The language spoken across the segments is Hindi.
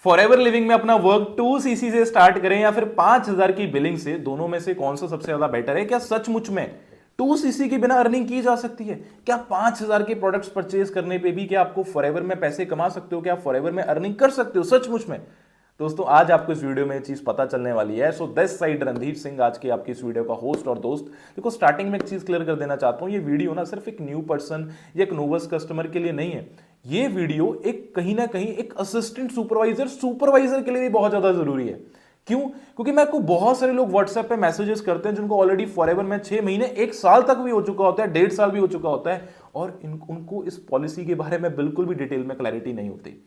फॉरएवर लिविंग में अपना वर्क 2cc से स्टार्ट करें या फिर 5000 की बिलिंग से, दोनों में से कौन सा सबसे ज्यादा बेटर है? क्या सचमुच में 2cc के बिना अर्निंग की जा सकती है? क्या 5000 के प्रोडक्ट्स परचेज करने पे भी क्या आपको फॉरएवर में पैसे कमा सकते हो? क्या फॉरएवर में अर्निंग कर सकते हो सचमुच में? दोस्तों आज आपको इस वीडियो में चीज पता चलने वाली है। So this side Randhir Singh, आज की आपकी इस वीडियो का होस्ट और दोस्त। देखो स्टार्टिंग में एक चीज क्लियर कर देना चाहता हूं, ये वीडियो ना सिर्फ एक न्यू पर्सन या एक नोवस कस्टमर के लिए नहीं है। ये वीडियो एक कहीं ना कहीं एक असिस्टेंट सुपरवाइजर के लिए भी बहुत ज्यादा जरूरी है। क्यों? क्योंकि मैं आपको बहुत सारे लोग व्हाट्सएप पे मैसेजेस करते हैं जिनको ऑलरेडी फॉरएवर में 6 महीने 1 साल तक भी हो चुका होता है, 1.5 साल भी हो चुका होता है, और उनको इस पॉलिसी के बारे में बिल्कुल भी डिटेल में क्लैरिटी नहीं होती।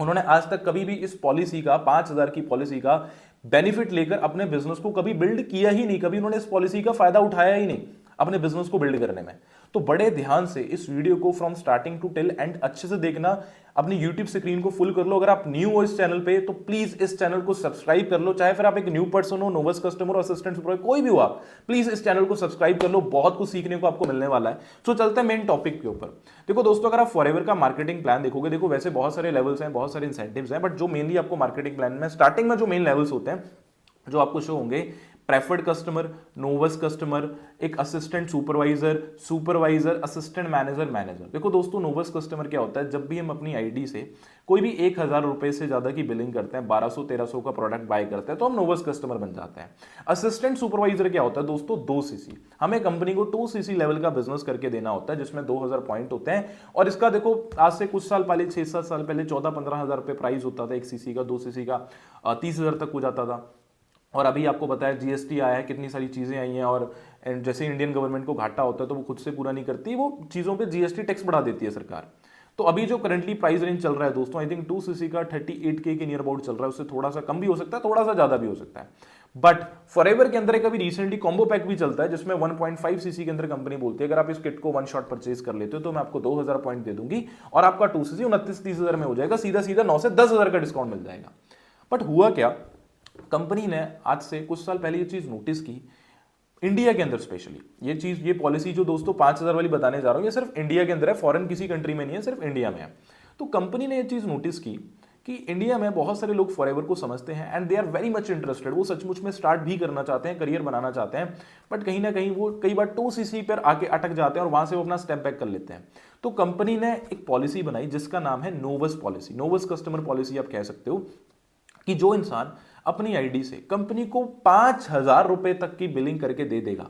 उन्होंने आज तक कभी भी इस पॉलिसी का 5000 की पॉलिसी का बेनिफिट लेकर अपने बिजनेस को कभी बिल्ड किया ही नहीं, कभी उन्होंने इस पॉलिसी का फायदा उठाया ही नहीं अपने बिजनेस को बिल्ड करने में। तो बड़े ध्यान से इस वीडियो को from starting to till end अच्छे से देखना। अपनी यूट्यूब स्क्रीन को फुल कर लो। अगर आप न्यू हो इस चैनल पे तो प्लीज इस चैनल को सब्सक्राइब कर लो। चाहे फिर आप एक न्यू पर्सन हो, नोवस कस्टमर, असिस्टेंट सुपरवाइजर, कोई भी हो, आप प्लीज इस चैनल को सब्सक्राइब कर लो। बहुत कुछ सीखने को आपको मिलने वाला है। तो चलते हैं मेन टॉपिक के ऊपर। देखो दोस्तों, अगर आप फॉरएवर का मार्केटिंग प्लान देखोगे, देखो वैसे बहुत सारे लेवल्स हैं, बहुत सारे इंसेंटिव्स हैं, बट जो मेनली आपको मार्केटिंग प्लान में स्टार्टिंग में जो मेन लेवल्स होते हैं जो आपको शो होंगे, प्रेफर्ड कस्टमर, नोवस कस्टमर, एक assistant supervisor, supervisor, assistant manager, manager. देखो दोस्तों, नोवस कस्टमर क्या होता है? जब भी हम अपनी आईडी से कोई भी 1000 रुपए से ज्यादा की बिलिंग करते हैं, 1200-1300 का प्रोडक्ट बाय करते हैं, तो हम नोवस कस्टमर बन जाते हैं। असिस्टेंट सुपरवाइजर क्या होता है दोस्तों? 2cc। हमें कंपनी को 2cc लेवल का बिजनेस करके देना होता है, जिसमें 2000 पॉइंट होते हैं। और इसका देखो आज से कुछ साल पहले, 6-7 साल पहले 14-15 हजार रुपए प्राइस होता था 1cc का। 2cc का 30,000 तक हो जाता था। और अभी आपको पता है जीएसटी आया है, कितनी सारी चीजें आई हैं, और जैसे इंडियन गवर्नमेंट को घाटा होता है तो वो खुद से पूरा नहीं करती, वो चीजों पे जीएसटी टैक्स बढ़ा देती है सरकार। तो अभी जो करंटली प्राइस रेंज चल रहा है दोस्तों, आई थिंक 2cc का 38K के नियर अबाउट चल रहा है। उससे थोड़ा सा कम भी हो सकता है, थोड़ा सा ज्यादा भी हो सकता है। बट फॉरएवर के अंदर एक अभी रिसेंटली कॉम्बो पैक भी चलता है, जिसमें 1.5cc के अंदर कंपनी बोलती है अगर आप इस किट को वन शॉट परचेज कर लेते हो तो मैं आपको 2000 पॉइंट दे दूंगी और आपका 2cc 29-30 हजार में हो जाएगा। सीधा सीधा 9 से 10 हजार का डिस्काउंट मिल जाएगा। बट हुआ क्या, कंपनी ने आज से कुछ साल पहले ये चीज नोटिस की, इंडिया के अंदर स्पेशली ये पॉलिसी जो दोस्तों 5000 वाली बताने जा रहा हूं, ये सिर्फ इंडिया के अंदर है, फॉरेन किसी कंट्री में नहीं है, सिर्फ इंडिया में है। तो कंपनी ने ये चीज नोटिस की कि इंडिया में बहुत सारे लोग फॉरएवर को समझते हैं and they are very much interested. वो सचमुच में स्टार्ट भी करना चाहते हैं, करियर बनाना चाहते हैं, बट कहीं ना कहीं वो कई बार 2cc पर आके अटक जाते हैं और वहां से वो अपना स्टेप बैक कर लेते हैं। तो कंपनी ने एक पॉलिसी बनाई जिसका नाम है नोवस पॉलिसी, नोवस कस्टमर पॉलिसी आप कह सकते हो, कि जो इंसान अपनी आईडी से कंपनी को 5000 रुपए तक की बिलिंग करके दे देगा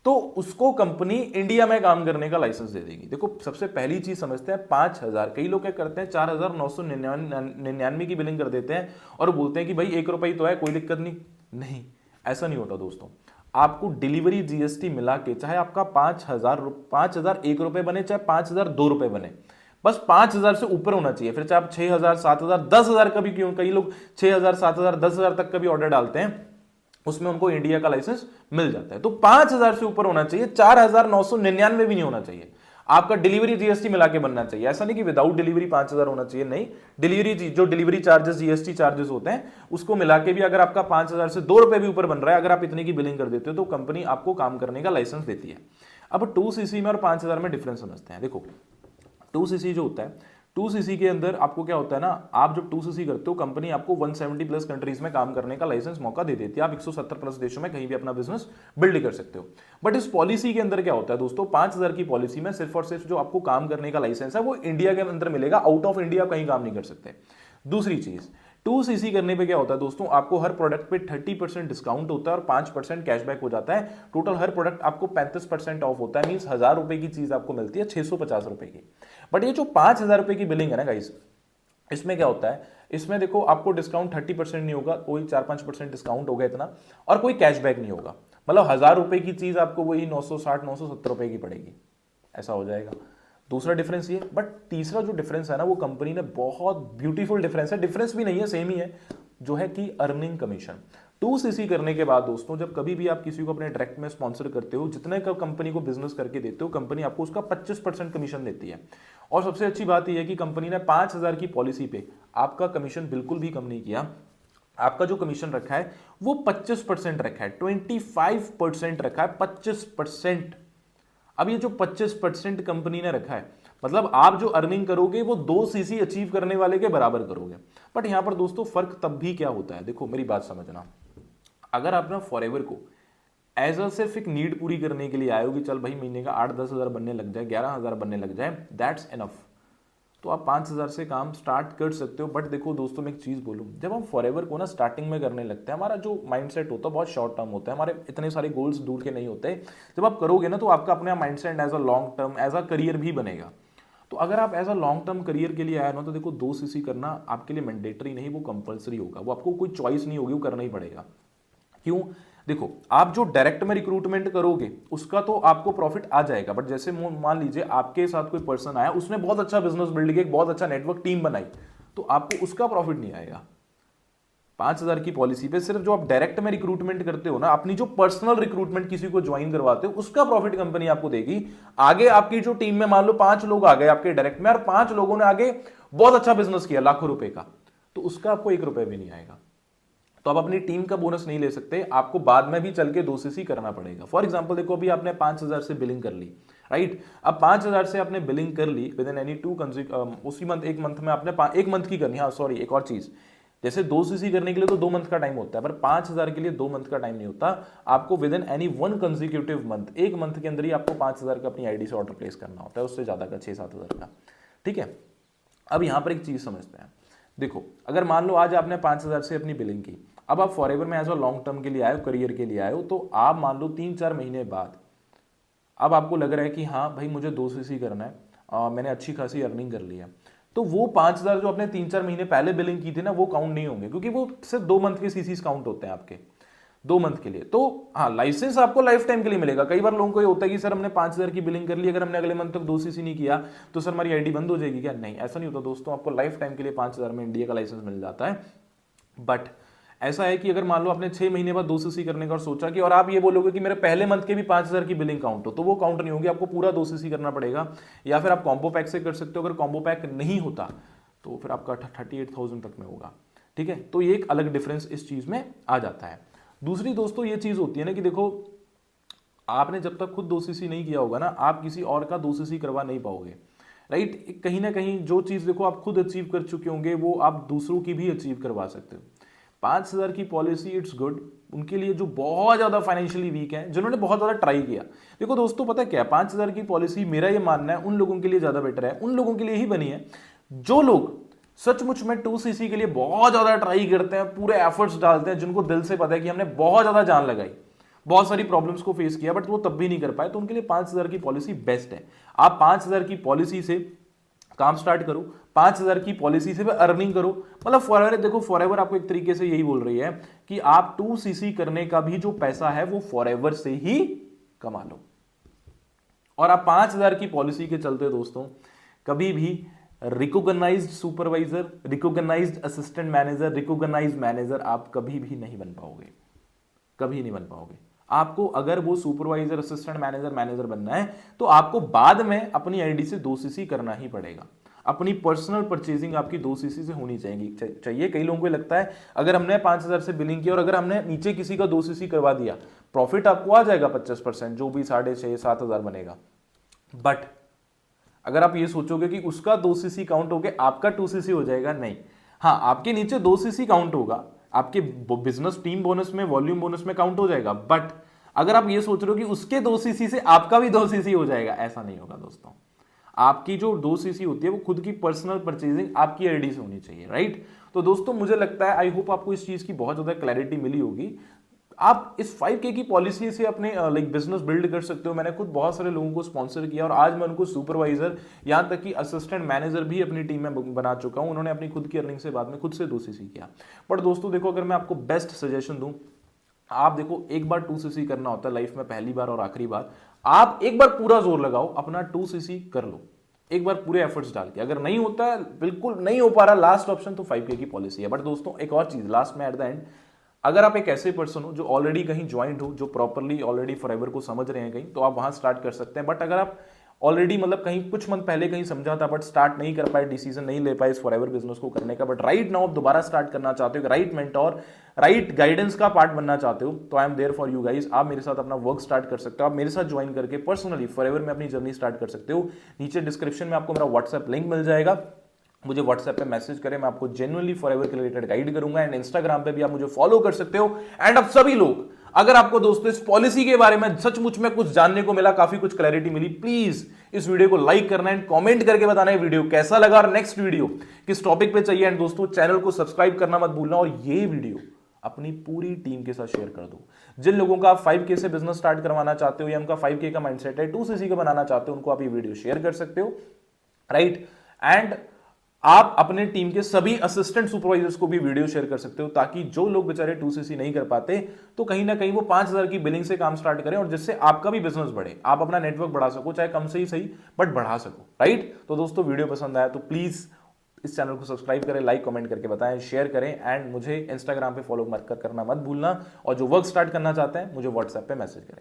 तो उसको कंपनी इंडिया में काम करने का लाइसेंस दे देगी। देखो सबसे पहली चीज समझते हैं, 5000, कई लोग क्या करते हैं 4999 की बिलिंग कर देते हैं और बोलते हैं कि भाई 1 रुपये तो है, कोई दिक्कत नहीं। नहीं, ऐसा नहीं होता दोस्तों। आपको डिलीवरी जीएसटी मिला के चाहे आपका 5000 1 रुपए बने, चाहे 5000 2 रुपए बने, बस 5000 से ऊपर होना चाहिए। फिर चाहे आप 6000, 7000, 10,000 का भी, क्यों कई लोग 6000, 7000, 10,000 तक का भी ऑर्डर डालते हैं, उसमें उनको इंडिया का लाइसेंस मिल जाता है। तो 5000 से ऊपर होना चाहिए, 4999 भी नहीं होना चाहिए। आपका डिलीवरी जीएसटी मिला के बनना चाहिए। ऐसा नहीं कि विदाउट डिलीवरी 5000 होना चाहिए, नहीं, डिलीवरी जो डिलीवरी चार्जेस, जीएसटी चार्जेस होते हैं उसको मिला के भी अगर आपका 5000 से 2 रुपए भी ऊपर बन रहा है, अगर आप इतने की बिलिंग कर देते हो तो कंपनी आपको काम करने का लाइसेंस देती है। अब 2cc में और 5000 में डिफरेंस समझते हैं। देखो 2cc जो होता है, 2cc के अंदर आपको क्या होता है ना, आप जब 2cc करते हो कंपनी आपको 170 प्लस कंट्रीज में काम करने का लाइसेंस मौका दे देती है। आप 170 प्लस देशों में कहीं भी अपना बिजनेस बिल्ड कर सकते हो। बट इस पॉलिसी के अंदर क्या होता है दोस्तों, 5000 की पॉलिसी में सिर्फ और सिर्फ जो आपको काम करने का लाइसेंस है वो इंडिया के अंदर मिलेगा, आउट ऑफ इंडिया कहीं काम नहीं कर सकते। दूसरी चीज, 2cc करने पे क्या होता है दोस्तों, आपको हर प्रोडक्ट पे 30% डिस्काउंट होता है और 5% कैशबैक हो जाता है। टोटल हर प्रोडक्ट आपको 35% ऑफ होता है, मींस 1000 रुपए की चीज आपको मिलती है 650 रुपए की। बट ये जो 5000 रुपए की बिलिंग है ना गाइस, इसमें क्या होता है, इसमें देखो आपको डिस्काउंट 30% नहीं होगा, कोई 4-5% डिस्काउंट होगा इतना, और कोई कैशबैक नहीं होगा। मतलब 1000 रुपए की चीज आपको वही 960-970 रुपए की पड़ेगी, ऐसा हो जाएगा। दूसरा डिफरेंस ये, बट तीसरा जो डिफरेंस है ना वो कंपनी ने बहुत ब्यूटीफुल डिफरेंस है, डिफरेंस भी नहीं है, सेम ही है, जो है कि अर्निंग कमीशन। 2cc करने के बाद दोस्तों, जब कभी भी आप किसी को अपने डायरेक्ट में स्पॉन्सर करते हो, जितने का कंपनी को बिजनेस करके देते हो, कंपनी आपको उसका 25% कमीशन देती है। और सबसे अच्छी बात यह है कि कंपनी ने 5000 की पॉलिसी पे आपका कमीशन बिल्कुल भी कम नहीं किया। आपका जो कमीशन रखा है वो 25% रखा है, 25% रखा है, 25%। अब ये जो 25% कंपनी ने रखा है, मतलब आप जो अर्निंग करोगे वो 2 सीसी अचीव करने वाले के बराबर करोगे। बट यहां पर दोस्तों फर्क तब भी क्या होता है, देखो मेरी बात समझना, अगर आप ना फॉरएवर को एज अ सिर्फ एक नीड पूरी करने के लिए आए हो कि चल भाई महीने का 8-10 हज़ार बनने लग जाए, 11 हज़ार बनने लग जाए, दैट्स इनफ, तो आप 5 हज़ार से काम स्टार्ट कर सकते हो। बट देखो दोस्तों मैं एक चीज़ बोलूँ, जब हम फॉरएवर को ना स्टार्टिंग में करने लगते हैं, हमारा जो माइंडसेट होता है बहुत शॉर्ट टर्म होता है, हमारे इतने सारे गोल्स दूर के नहीं होते। जब आप करोगे ना तो आपका अपना mindset as a long term as a career भी बनेगा। तो अगर आप as a long term career के लिए आए ना तो देखो 2 सीसी करना आपके लिए मैंडेटरी नहीं, वो कंपलसरी होगा, वो आपको कोई चॉइस नहीं होगी, वो करना ही पड़ेगा। क्यों? देखो आप जो डायरेक्ट में रिक्रूटमेंट करोगे उसका तो आपको प्रॉफिट आ जाएगा, बट जैसे मान लीजिए आपके साथ कोई पर्सन आया, उसने बहुत अच्छा बिजनेस बिल्ड किया, एक बहुत अच्छा नेटवर्क टीम बनाई, तो आपको उसका प्रॉफिट नहीं आएगा। 5 हज़ार की पॉलिसी पे सिर्फ जो आप डायरेक्ट में रिक्रूटमेंट करते हो ना, अपनी जो पर्सनल रिक्रूटमेंट किसी को ज्वाइन करवाते हो, उसका प्रॉफिट कंपनी आपको देगी। आगे आपकी जो टीम में मान लो 5 लोग आ गए आपके डायरेक्ट में और 5 लोगों ने आगे बहुत अच्छा बिजनेस किया लाखों रुपए का, तो उसका आपको 1 रुपए भी नहीं आएगा। तो आप अपनी टीम का बोनस नहीं ले सकते, आपको बाद में भी चल के 2 सीसी करना पड़ेगा। फॉर एग्जांपल देखो अभी आपने 5,000 से बिलिंग कर ली, राइट? अब 5,000 से आपने बिलिंग कर ली विद इन एनी उसी मंथ, एक मंथ में आपने 1 मंथ की करनी। हाँ सॉरी, एक और चीज, जैसे 2 सीसी करने के लिए तो 2 मंथ का टाइम होता है, पर 5,000 के लिए 2 मंथ का टाइम नहीं होता। आपको with in any 1 consecutive month, एक मंथ के अंदर ही आपको 5,000 का अपनी आईडी से ऑर्डर प्लेस करना होता है, उससे ज्यादा का 6-7 हज़ार का। ठीक है, अब यहां पर एक चीज समझते हैं। देखो अगर मान लो आज आपने 5,000 से अपनी बिलिंग की, अब आप फॉरएवर में एज अ लॉन्ग टर्म के लिए आए हो, करियर के लिए आए हो, तो आप मान लो 3-4 महीने बाद अब आपको लग रहा है कि हाँ भाई मुझे 2 सीसी करना है, मैंने अच्छी खासी अर्निंग कर ली है, तो वो 5,000 जो आपने 3-4 महीने पहले बिलिंग की थी ना, वो काउंट नहीं होंगे, क्योंकि वो सिर्फ 2 मंथ के सीसीज काउंट होते हैं आपके, 2 मंथ के लिए। तो हाँ, लाइसेंस आपको लाइफ टाइम के लिए मिलेगा। कई बार लोगों को ये होता है कि सर हमने 5,000 की बिलिंग कर ली, अगर हमने अगले मंथ तक 2 सीसी नहीं किया तो सर हमारी आईडी बंद हो जाएगी क्या? नहीं, ऐसा नहीं होता दोस्तों, आपको लाइफ टाइम के लिए 5,000 में इंडिया का लाइसेंस मिल जाता है। बट ऐसा है कि अगर मान लो आपने 6 महीने बाद 2 सीसी करने का और सोचा कि, और आप ये बोलोगे कि मेरे पहले मंथ के भी 5,000 की बिलिंग काउंट हो, तो वो काउंट नहीं होगी, आपको पूरा 2 सीसी करना पड़ेगा। या फिर आप कॉम्बो पैक से कर सकते हो, अगर कॉम्बो पैक नहीं होता तो फिर आपका 38,000 तक में होगा। ठीक है, तो ये एक अलग डिफरेंस इस चीज में आ जाता है। दूसरी दोस्तों ये चीज होती है ना कि देखो आपने जब तक खुद 2 सीसी नहीं किया होगा ना, आप किसी और का 2 सीसी करवा नहीं पाओगे, राइट? कहीं ना कहीं जो चीज देखो आप खुद अचीव कर चुके होंगे वो आप दूसरों की भी अचीव करवा सकते हो। 5,000 की पॉलिसी इट्स गुड उनके लिए जो बहुत ज्यादा फाइनेंशियली वीक है, जिन्होंने बहुत ज्यादा ट्राई किया। देखो दोस्तों पता क्या है, 5,000 की पॉलिसी मेरा ये मानना है उन लोगों के लिए ज्यादा बेटर है, उन लोगों के लिए ही बनी है जो लोग सचमुच में 2 सीसी के लिए बहुत ज्यादा ट्राई करते हैं, पूरे एफर्ट्स डालते हैं, जिनको दिल से पता है कि हमने बहुत ज्यादा जान लगाई, बहुत सारी प्रॉब्लम्स को फेस किया, बट वो तब भी नहीं कर पाए, तो उनके लिए 5,000 की पॉलिसी बेस्ट है। आप 5,000 की पॉलिसी से काम स्टार्ट करो, 5,000 की पॉलिसी से अर्निंग करो। मतलब फॉरएवर, देखो फॉरएवर आपको एक तरीके से यही बोल रही है कि आप 2 सीसी करने का भी जो पैसा है वो फॉरएवर से ही कमा लो। और आप 5,000 की पॉलिसी के चलते दोस्तों कभी भी recognised supervisor, recognised assistant manager, recognised manager आप कभी भी नहीं बन पाओगे, कभी नहीं बन पाओगे। आपको अगर वो सुपरवाइजर, असिस्टेंट मैनेजर, मैनेजर बनना है तो आपको बाद में अपनी आईडी से 2 सीसी करना ही पड़ेगा। अपनी पर्सनल परचेजिंग आपकी 2 सीसी से होनी चाहिए। कई लोगों को लगता है अगर हमने 5,000 से बिलिंग किया और अगर हमने नीचे किसी का 2 सीसी करवा दिया, प्रॉफिट आपको आ जाएगा 25%, जो भी 6,500-7 हज़ार बनेगा। बट अगर आप ये सोचोगे कि उसका 2 सीसी काउंट होके आपका 2 सीसी हो जाएगा, नहीं। हाँ, आपके नीचे 2 सीसी काउंट होगा, आपके बिजनेस टीम बोनस में, वॉल्यूम बोनस में काउंट हो जाएगा। बट अगर आप ये सोच रहे हो कि उसके 2 सीसी से आपका भी 2 सीसी हो जाएगा, ऐसा नहीं होगा दोस्तों। आपकी जो 2 सीसी होती है वो खुद की पर्सनल परचेजिंग आपकी आईडी से होनी चाहिए, राइट? तो दोस्तों मुझे लगता है, आई होप आपको इस चीज की बहुत ज्यादा क्लैरिटी मिली होगी। आप इस 5K की पॉलिसी से अपने लाइक बिजनेस बिल्ड कर सकते हो। मैंने खुद बहुत सारे लोगों को स्पॉन्सर किया और आज मैं उनको सुपरवाइजर, यहां तक कि असिस्टेंट मैनेजर भी अपनी टीम में बना चुका हूं। उन्होंने अपनी खुद की अर्निंग से बाद में खुद से 2 सीसी किया। बट दोस्तों देखो, अगर मैं आपको बेस्ट सजेशन दूं, आप देखो एक बार 2 सीसी करना होता है लाइफ में, पहली बार और आखिरी बार। आप एक बार पूरा जोर लगाओ, अपना 2 सीसी कर लो एक बार पूरे एफर्ट्स डाल के। अगर नहीं होता है, बिल्कुल नहीं हो पा रहा, लास्ट ऑप्शन तो 5K की पॉलिसी है। बट दोस्तों एक और चीज लास्ट में एट द एंड, अगर आप एक ऐसे पर्सन हो जो ऑलरेडी कहीं ज्वाइंट हो, जो प्रॉपरली ऑलरेडी फॉरएवर को समझ रहे हैं कहीं, तो आप वहां स्टार्ट कर सकते हैं। बट अगर आप ऑलरेडी मतलब कहीं कुछ मंथ पहले कहीं समझा था बट स्टार्ट नहीं कर पाए, डिसीजन नहीं ले पाए इस फॉरएवर बिजनेस को करने का, बट राइट नाउ दोबारा स्टार्ट करना चाहते हो, राइट मेंटोर, राइट गाइडेंस का पार्ट बनना चाहते हो, तो I am there for you guys. आप मेरे साथ अपना वर्क स्टार्ट कर सकते हो, आप मेरे साथ ज्वाइन करके पर्सनली फॉरएवर में अपनी जर्नी स्टार्ट कर सकते हो। नीचे डिस्क्रिप्शन में आपको मेरा व्हाट्सएप लिंक मिल जाएगा, मुझे व्हाट्सएप पे मैसेज करें, मैं आपको जेन्युइनली फॉरएवर के रिलेटेड गाइड करूंगा। एंड इंस्टाग्राम पे भी आप मुझे फॉलो कर सकते हो। एंड अब सभी लोग, अगर आपको दोस्तों इस पॉलिसी के बारे में सचमुच में कुछ जानने को मिला, काफी कुछ क्लैरिटी मिली, प्लीज इस वीडियो को लाइक करना एंड कमेंट करके बताना है वीडियो कैसा लगा और नेक्स्ट वीडियो किस टॉपिक पे चाहिए। एंड दोस्तों चैनल को सब्सक्राइब करना मत भूलना और ये वीडियो अपनी पूरी टीम के साथ शेयर कर दो। जिन लोगों का आप 5K से बिजनेस स्टार्ट करवाना चाहते हो या उनका 5K का माइंडसेट है, 2cc का बनाना चाहते हो, उनको आप ये वीडियो शेयर कर सकते हो, राइट। एंड आप अपने टीम के सभी असिस्टेंट सुपरवाइजर्स को भी वीडियो शेयर कर सकते हो, ताकि जो लोग बेचारे 2cc नहीं कर पाते तो कहीं ना कहीं वो 5000 की बिलिंग से काम स्टार्ट करें, और जिससे आपका भी बिजनेस बढ़े, आप अपना नेटवर्क बढ़ा सको, चाहे कम से ही सही बट बढ़ा सको, राइट। तो दोस्तों वीडियो पसंद आया तो प्लीज इस चैनल को सब्सक्राइब करें, लाइक कमेंट करके बताएं, शेयर करें। एंड मुझे इंस्टाग्राम पे फॉलो करना मत भूलना, और जो वर्क स्टार्ट करना चाहते हैं मुझे व्हाट्सएप पे मैसेज करें।